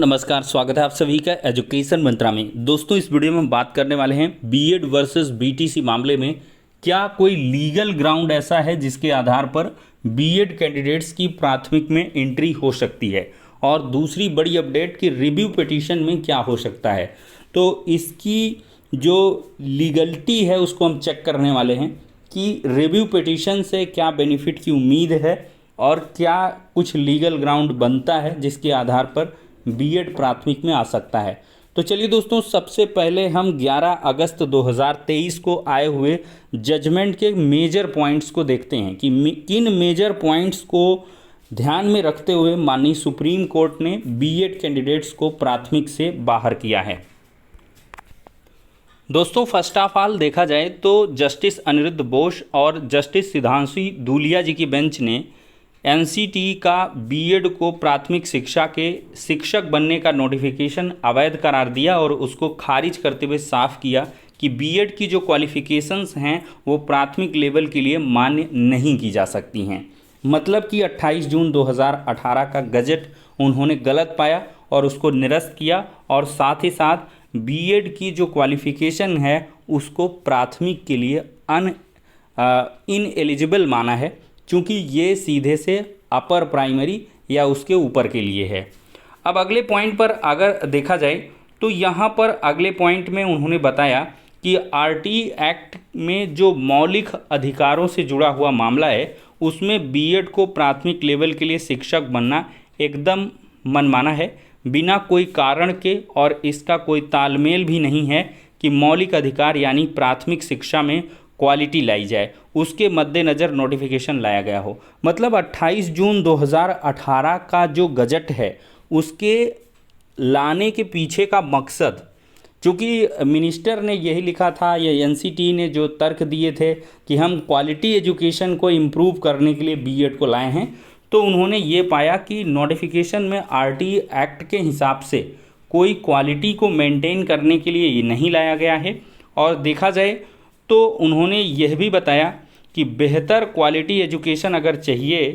नमस्कार, स्वागत है आप सभी का एजुकेशन मंत्रा में। दोस्तों, इस वीडियो में हम बात करने वाले हैं बीएड वर्सेस बीटीसी मामले में क्या कोई लीगल ग्राउंड ऐसा है जिसके आधार पर बीएड कैंडिडेट्स की प्राथमिक में एंट्री हो सकती है, और दूसरी बड़ी अपडेट कि रिव्यू पिटीशन में क्या हो सकता है। तो इसकी जो लीगलिटी है उसको हम चेक करने वाले हैं कि रिव्यू पिटीशन से क्या बेनिफिट की उम्मीद है और क्या कुछ लीगल ग्राउंड बनता है जिसके आधार पर बीएड प्राथमिक में आ सकता है। तो चलिए दोस्तों, सबसे पहले हम 11 अगस्त 2023 को आए हुए जजमेंट के मेजर पॉइंट्स को देखते हैं कि किन मेजर पॉइंट्स को ध्यान में रखते हुए माननीय सुप्रीम कोर्ट ने बीएड कैंडिडेट्स को प्राथमिक से बाहर किया है। दोस्तों, फर्स्ट ऑफ ऑल देखा जाए तो जस्टिस अनिरुद्ध बोस और जस्टिस सिद्धांशु धूलिया जी की बेंच ने एनसीटी का बीएड को प्राथमिक शिक्षा के शिक्षक बनने का नोटिफिकेशन अवैध करार दिया और उसको खारिज करते हुए साफ किया कि बीएड की जो क्वालिफ़िकेशंस हैं वो प्राथमिक लेवल के लिए मान्य नहीं की जा सकती हैं। मतलब कि 28 जून 2018 का गजट उन्होंने गलत पाया और उसको निरस्त किया, और साथ ही साथ बीएड की जो क्वालिफ़िकेशन है उसको प्राथमिक के लिए इनएलिजिबल माना है, क्योंकि ये सीधे से अपर प्राइमरी या उसके ऊपर के लिए है। अब अगले पॉइंट पर अगर देखा जाए तो यहाँ पर अगले पॉइंट में उन्होंने बताया कि आरटी एक्ट में जो मौलिक अधिकारों से जुड़ा हुआ मामला है उसमें बीएड को प्राथमिक लेवल के लिए शिक्षक बनना एकदम मनमाना है, बिना कोई कारण के, और इसका कोई तालमेल भी नहीं है कि मौलिक अधिकार यानी प्राथमिक शिक्षा में क्वालिटी लाई जाए, उसके मद्देनज़र नोटिफिकेशन लाया गया हो। मतलब 28 जून 2018 का जो गजट है उसके लाने के पीछे का मकसद, चूँकि मिनिस्टर ने यही लिखा था या एनसीटी ने जो तर्क दिए थे कि हम क्वालिटी एजुकेशन को इम्प्रूव करने के लिए बीएड को लाए हैं, तो उन्होंने ये पाया कि नोटिफिकेशन में आरटी एक्ट के हिसाब से कोई क्वालिटी को मेंटेन करने के लिए ये नहीं लाया गया है। और देखा जाए तो उन्होंने यह भी बताया कि बेहतर क्वालिटी एजुकेशन अगर चाहिए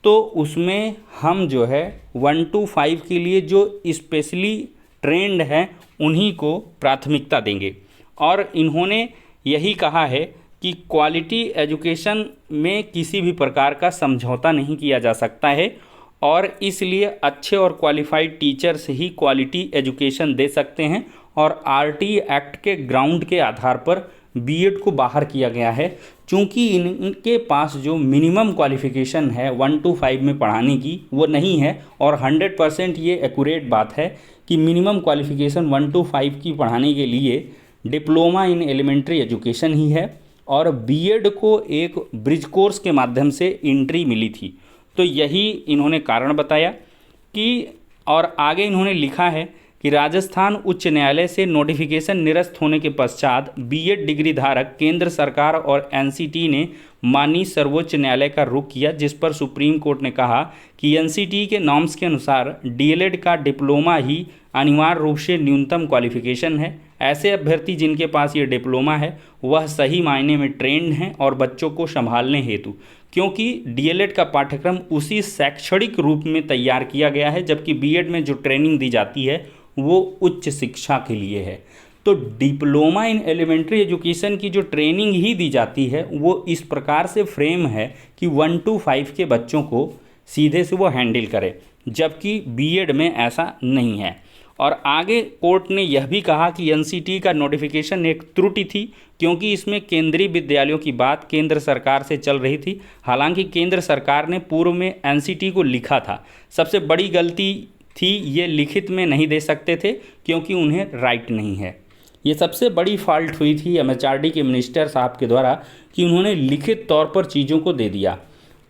तो उसमें हम जो है 1 to 5 के लिए जो स्पेशली ट्रेंड हैं उन्हीं को प्राथमिकता देंगे। और इन्होंने यही कहा है कि क्वालिटी एजुकेशन में किसी भी प्रकार का समझौता नहीं किया जा सकता है, और इसलिए अच्छे और क्वालिफाइड टीचर्स ही क्वालिटी एजुकेशन दे सकते हैं। और आरटी एक्ट के ग्राउंड के आधार पर बीएड को बाहर किया गया है, चूँकि इनके पास जो मिनिमम क्वालिफ़िकेशन है 1 to 5 में पढ़ाने की वो नहीं है। और 100% ये एक्यूरेट बात है कि मिनिमम क्वालिफ़िकेशन 1 to 5 की पढ़ाने के लिए डिप्लोमा इन एलिमेंट्री एजुकेशन ही है, और बीएड को एक ब्रिज कोर्स के माध्यम से एंट्री मिली थी। तो यही इन्होंने कारण बताया कि, और आगे इन्होंने लिखा है कि राजस्थान उच्च न्यायालय से नोटिफिकेशन निरस्त होने के पश्चात बीएड डिग्री धारक केंद्र सरकार और एनसीटी ने माननीय सर्वोच्च न्यायालय का रुख किया, जिस पर सुप्रीम कोर्ट ने कहा कि एनसीटी के नॉर्म्स के अनुसार डीएलएड का डिप्लोमा ही अनिवार्य रूप से न्यूनतम क्वालिफिकेशन है। ऐसे अभ्यर्थी जिनके पास ये डिप्लोमा है वह सही मायने में ट्रेंड हैं और बच्चों को संभालने हेतु, क्योंकि डीएलएड का पाठ्यक्रम उसी शैक्षणिक रूप में तैयार किया गया है, जबकि बीएड में जो ट्रेनिंग दी जाती है वो उच्च शिक्षा के लिए है। तो डिप्लोमा इन एलिमेंट्री एजुकेशन की जो ट्रेनिंग ही दी जाती है वो इस प्रकार से फ्रेम है कि 1 to 5 के बच्चों को सीधे से वो हैंडल करे, जबकि बीएड में ऐसा नहीं है। और आगे कोर्ट ने यह भी कहा कि एनसीटी का नोटिफिकेशन एक त्रुटि थी, क्योंकि इसमें केंद्रीय विद्यालयों की बात केंद्र सरकार से चल रही थी। हालांकि केंद्र सरकार ने पूर्व में एनसीटी को लिखा था। सबसे बड़ी गलती थी ये लिखित में नहीं दे सकते थे क्योंकि उन्हें राइट नहीं है। ये सबसे बड़ी फॉल्ट हुई थी एमएचआरडी के मिनिस्टर साहब के द्वारा कि उन्होंने लिखित तौर पर चीज़ों को दे दिया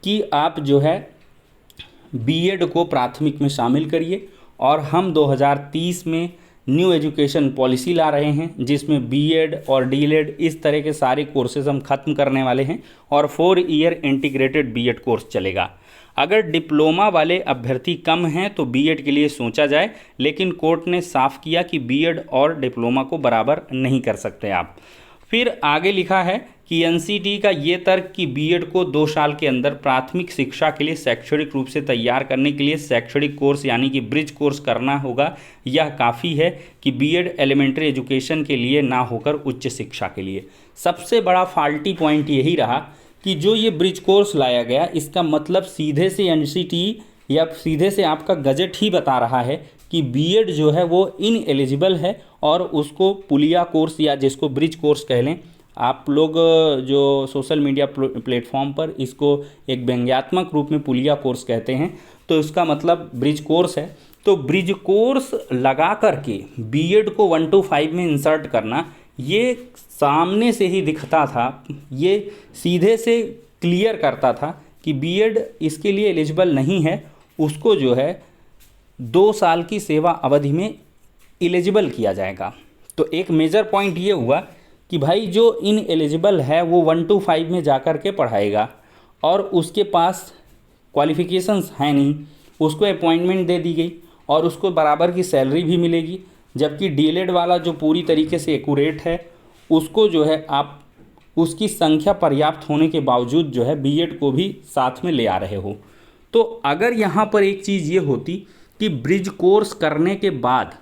कि आप जो है बीएड को प्राथमिक में शामिल करिए, और हम 2030 में न्यू एजुकेशन पॉलिसी ला रहे हैं जिसमें बीएड और डीएलएड इस तरह के सारे कोर्सेज हम ख़त्म करने वाले हैं और 4 ईयर इंटीग्रेटेड बीएड कोर्स चलेगा। अगर डिप्लोमा वाले अभ्यर्थी कम हैं तो बीएड के लिए सोचा जाए, लेकिन कोर्ट ने साफ किया कि बीएड और डिप्लोमा को बराबर नहीं कर सकते आप। फिर आगे लिखा है कि एनसीटी का ये तर्क कि बीएड को 2 साल के अंदर प्राथमिक शिक्षा के लिए शैक्षणिक रूप से तैयार करने के लिए शैक्षणिक कोर्स यानी कि ब्रिज कोर्स करना होगा, यह काफ़ी है कि बीएड एलिमेंट्री एजुकेशन के लिए ना होकर उच्च शिक्षा के लिए। सबसे बड़ा फॉल्टी पॉइंट यही रहा कि जो ये ब्रिज कोर्स लाया गया, इसका मतलब सीधे से एनसीटी या सीधे से आपका गजट ही बता रहा है कि बीएड जो है वो इनएलिजिबल है और उसको पुलिया कोर्स या जिसको ब्रिज कोर्स कह लें, आप लोग जो सोशल मीडिया प्लेटफॉर्म पर इसको एक व्यंग्यात्मक रूप में पुलिया कोर्स कहते हैं, तो इसका मतलब ब्रिज कोर्स है। तो ब्रिज कोर्स लगा करके बीएड को 1 to 5 में इंसर्ट करना, ये सामने से ही दिखता था, ये सीधे से क्लियर करता था कि बीएड इसके लिए एलिजिबल नहीं है, उसको जो है 2 साल की सेवा अवधि में एलिजिबल किया जाएगा। तो एक मेजर पॉइंट ये हुआ कि भाई जो इन एलिजिबल है वो 1 to 5 में जा कर के पढ़ाएगा और उसके पास क्वालिफ़िकेशंस हैं नहीं, उसको अपॉइंटमेंट दे दी गई और उसको बराबर की सैलरी भी मिलेगी, जबकि डीएलएड वाला जो पूरी तरीके से एक्यूरेट है उसको जो है आप उसकी संख्या पर्याप्त होने के बावजूद जो है बीएड को भी साथ में ले आ रहे हो। तो अगर यहाँ पर एक चीज़ ये होती कि ब्रिज कोर्स करने के बाद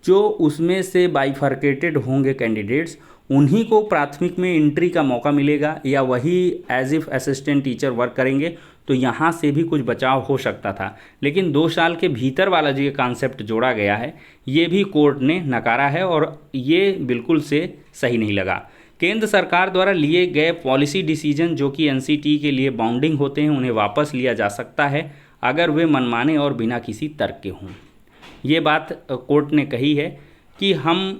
जो उसमें से बाइफर्केटेड होंगे कैंडिडेट्स, उन्हीं को प्राथमिक में एंट्री का मौका मिलेगा या वही as if assistant teacher work करेंगे, तो यहाँ से भी कुछ बचाव हो सकता था। लेकिन 2 साल के भीतर वाला जो ये कॉन्सेप्ट जोड़ा गया है, ये भी कोर्ट ने नकारा है और ये बिल्कुल से सही नहीं लगा। केंद्र सरकार द्वारा लिए गए पॉलिसी डिसीजन जो कि एनसीटी के लिए बाउंडिंग होते हैं, उन्हें वापस लिया जा सकता है अगर वे मनमाने और बिना किसी तर्क के हों। ये बात कोर्ट ने कही है कि हम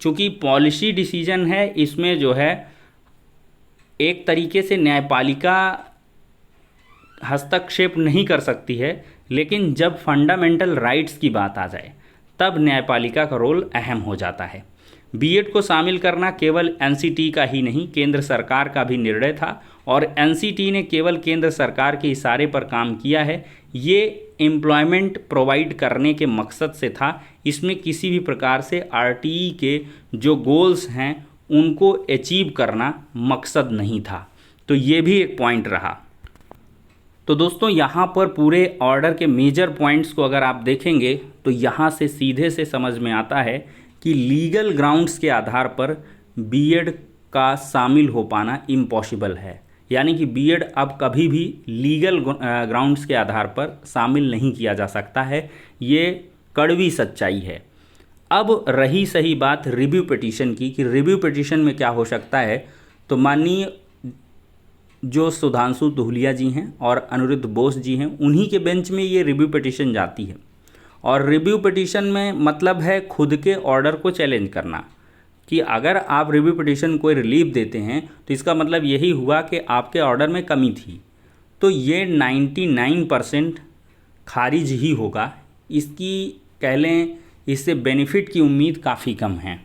चूँकि पॉलिसी डिसीजन है, इसमें जो है एक तरीके से न्यायपालिका हस्तक्षेप नहीं कर सकती है, लेकिन जब फंडामेंटल राइट्स की बात आ जाए तब न्यायपालिका का रोल अहम हो जाता है। बीएड को शामिल करना केवल एनसीटी का ही नहीं, केंद्र सरकार का भी निर्णय था और एनसीटी ने केवल केंद्र सरकार के इशारे पर काम किया है। ये एम्प्लॉयमेंट प्रोवाइड करने के मकसद से था, इसमें किसी भी प्रकार से आरटीई के जो गोल्स हैं उनको अचीव करना मकसद नहीं था। तो ये भी एक पॉइंट रहा। तो दोस्तों यहाँ पर पूरे ऑर्डर के मेजर पॉइंट्स को अगर आप देखेंगे तो यहाँ से सीधे से समझ में आता है कि लीगल ग्राउंड्स के आधार पर बीएड का शामिल हो पाना इम्पॉसिबल है, यानी कि बीएड अब कभी भी लीगल ग्राउंड्स के आधार पर शामिल नहीं किया जा सकता है। ये कड़वी सच्चाई है। अब रही सही बात रिव्यू पिटीशन की कि रिव्यू पिटीशन में क्या हो सकता है, तो माननीय जो सुधांशु धूलिया जी हैं और अनिरुद्ध बोस जी हैं, उन्हीं के बेंच में ये रिव्यू पिटीशन जाती है। और रिव्यू पिटीशन में मतलब है खुद के ऑर्डर को चैलेंज करना कि अगर आप रिव्यू पिटीशन कोई रिलीफ देते हैं तो इसका मतलब यही हुआ कि आपके ऑर्डर में कमी थी, तो ये 99% खारिज ही होगा। इसकी कह लें इससे बेनिफिट की उम्मीद काफ़ी कम है।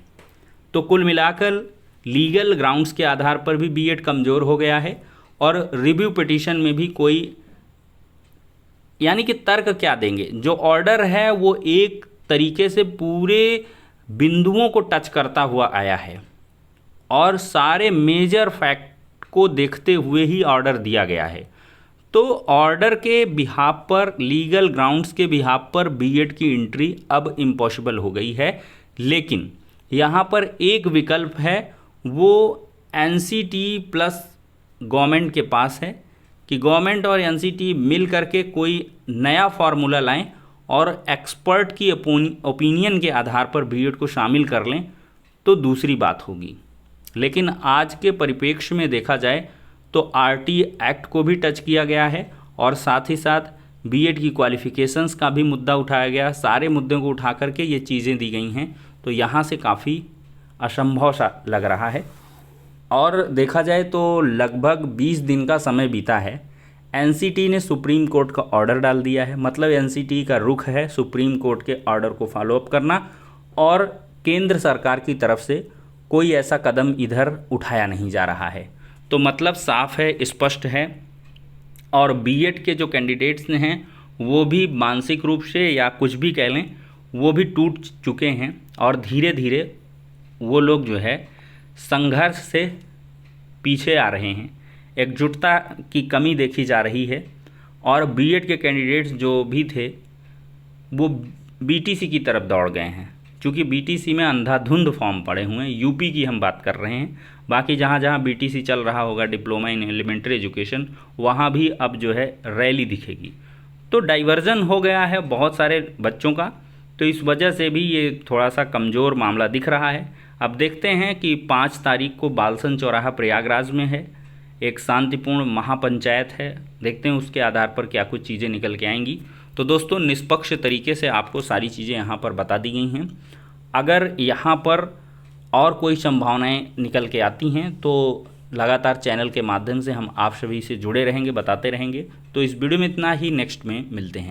तो कुल मिलाकर लीगल ग्राउंड्स के आधार पर भी बीएड कमज़ोर हो गया है और रिव्यू पिटीशन में भी कोई, यानी कि तर्क क्या देंगे, जो ऑर्डर है वो एक तरीके से पूरे बिंदुओं को टच करता हुआ आया है और सारे मेजर फैक्ट को देखते हुए ही ऑर्डर दिया गया है। तो ऑर्डर के बिहाफ पर, लीगल ग्राउंड्स के बिहाफ पर बीएड की एंट्री अब इम्पॉसिबल हो गई है। लेकिन यहाँ पर एक विकल्प है, वो एनसीटी प्लस गवर्नमेंट के पास है कि गवर्नमेंट और एनसीटी मिल करके कोई नया फार्मूला लाएं और एक्सपर्ट की ओपिनियन के आधार पर बीएड को शामिल कर लें, तो दूसरी बात होगी। लेकिन आज के परिप्रेक्ष्य में देखा जाए तो आरटी एक्ट को भी टच किया गया है और साथ ही साथ बीएड की क्वालिफ़िकेशंस का भी मुद्दा उठाया गया। सारे मुद्दों को उठा करके ये चीज़ें दी गई हैं, तो यहाँ से काफ़ी असंभव सा लग रहा है। और देखा जाए तो लगभग 20 दिन का समय बीता है, एनसीटी ने सुप्रीम कोर्ट का ऑर्डर डाल दिया है। मतलब एनसीटी का रुख है सुप्रीम कोर्ट के ऑर्डर को फॉलोअप करना और केंद्र सरकार की तरफ से कोई ऐसा कदम इधर उठाया नहीं जा रहा है। तो मतलब साफ है, स्पष्ट है। और बीएड के जो कैंडिडेट्स हैं वो भी मानसिक रूप से या कुछ भी कह लें, वो भी टूट चुके हैं और धीरे धीरे वो लोग जो है संघर्ष से पीछे आ रहे हैं, एकजुटता की कमी देखी जा रही है और बीएड के कैंडिडेट्स जो भी थे वो बीटीसी की तरफ दौड़ गए हैं, क्योंकि बीटीसी में अंधाधुंध फॉर्म पड़े हुए हैं। यूपी की हम बात कर रहे हैं, बाकी जहाँ जहाँ बीटीसी चल रहा होगा, डिप्लोमा इन एलिमेंट्री एजुकेशन, वहाँ भी अब जो है रैली दिखेगी। तो डाइवर्जन हो गया है बहुत सारे बच्चों का, तो इस वजह से भी ये थोड़ा सा कमज़ोर मामला दिख रहा है। अब देखते हैं कि 5 तारीख को बालसन चौराहा प्रयागराज में है, एक शांतिपूर्ण महापंचायत है, देखते हैं उसके आधार पर क्या कुछ चीज़ें निकल के आएंगी। तो दोस्तों निष्पक्ष तरीके से आपको सारी चीज़ें यहाँ पर बता दी गई हैं। अगर यहाँ पर और कोई संभावनाएं निकल के आती हैं तो लगातार चैनल के माध्यम से हम आप सभी से जुड़े रहेंगे, बताते रहेंगे। तो इस वीडियो में इतना ही, नेक्स्ट में मिलते हैं।